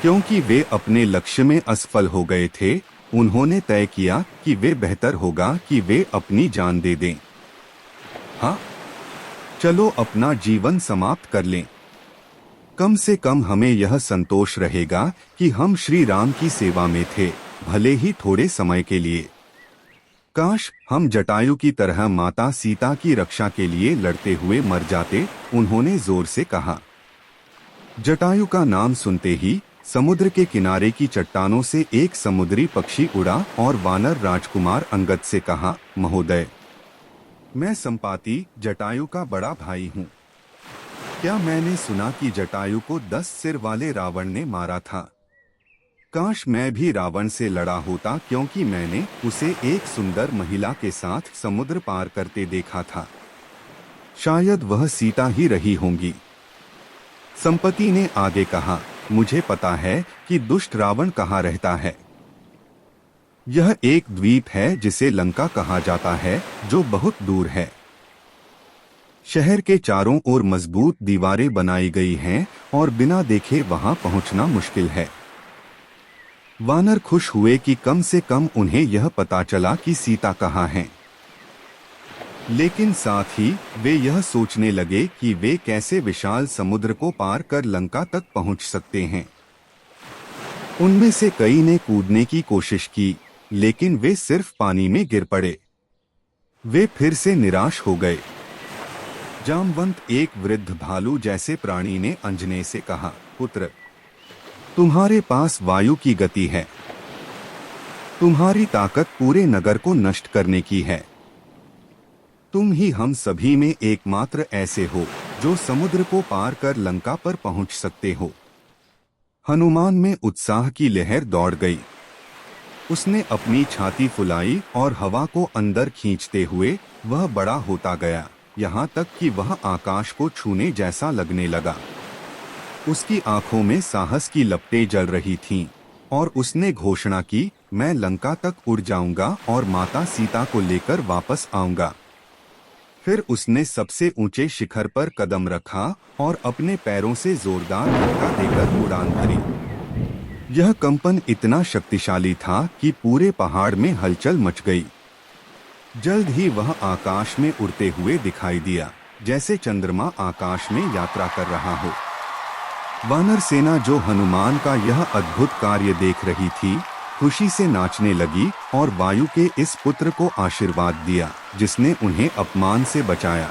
क्योंकि वे अपने लक्ष्य में असफल हो गए थे, उन्होंने तय किया कि वे बेहतर होगा कि वे अपनी जान दे दें। हाँ, चलो अपना जीवन समाप्त कर लें। कम से कम हमें यह संतोष रहेगा कि हम श्री राम की सेवा में थे, भले ही थोड़े समय के लिए। काश हम जटायु की तरह माता सीता की रक्षा के लिए लड़ते हुए मर जाते, उन्होंने जोर से कहा। जटायु का नाम सुनते ही समुद्र के किनारे की चट्टानों से एक समुद्री पक्षी उड़ा और वानर राजकुमार अंगद से कहा, महोदय, मैं संपाति जटायु का बड़ा भाई हूँ। क्या मैंने सुना कि जटायु को 10 सिर वाले रावण ने मारा था? काश मैं भी रावण से लड़ा होता, क्योंकि मैंने उसे एक सुंदर महिला के साथ समुद्र पार करते देखा था। शायद वह सीता ही रही होंगी। संपत्ति ने आगे कहा, मुझे पता है कि दुष्ट रावण कहाँ रहता है। यह एक द्वीप है जिसे लंका कहा जाता है, जो बहुत दूर है। शहर के चारों ओर मजबूत दीवारें बनाई गई हैं और बिना देखे वहां पहुंचना मुश्किल है। वानर खुश हुए कि कम से कम उन्हें यह पता चला कि सीता कहाँ है। लेकिन साथ ही वे यह सोचने लगे कि वे कैसे विशाल समुद्र को पार कर लंका तक पहुंच सकते हैं। उनमें से कई ने कूदने की कोशिश की, लेकिन वे सिर्फ पानी में गिर पड़े। वे फिर से निराश हो गए। जामवंत, एक वृद्ध भालू जैसे प्राणी ने अंजने से कहा, पुत्र, तुम्हारे पास वायु की गति है। तुम्हारी ताकत पूरे नगर को नष्ट करने की है। तुम ही हम सभी में एकमात्र ऐसे हो जो समुद्र को पार कर लंका पर पहुंच सकते हो। हनुमान में उत्साह की लहर दौड़ गई। उसने अपनी छाती फुलाई और हवा को अंदर खींचते हुए वह बड़ा होता गया, यहाँ तक कि वह आकाश को छूने जैसा लगने लगा। उसकी आंखों में साहस की लपटें जल रही थीं और उसने घोषणा की, मैं लंका तक उड़ जाऊंगा और माता सीता को लेकर वापस आऊंगा। फिर उसने सबसे ऊंचे शिखर पर कदम रखा और अपने पैरों से जोरदार धक्का देकर उड़ान भरी। यह कंपन इतना शक्तिशाली था कि पूरे पहाड़ में हलचल मच गई। जल्द ही वह आकाश में उड़ते हुए दिखाई दिया, जैसे चंद्रमा आकाश में यात्रा कर रहा हो। वानर सेना जो हनुमान का यह अद्भुत कार्य देख रही थी, खुशी से नाचने लगी और वायु के इस पुत्र को आशीर्वाद दिया जिसने उन्हें अपमान से बचाया।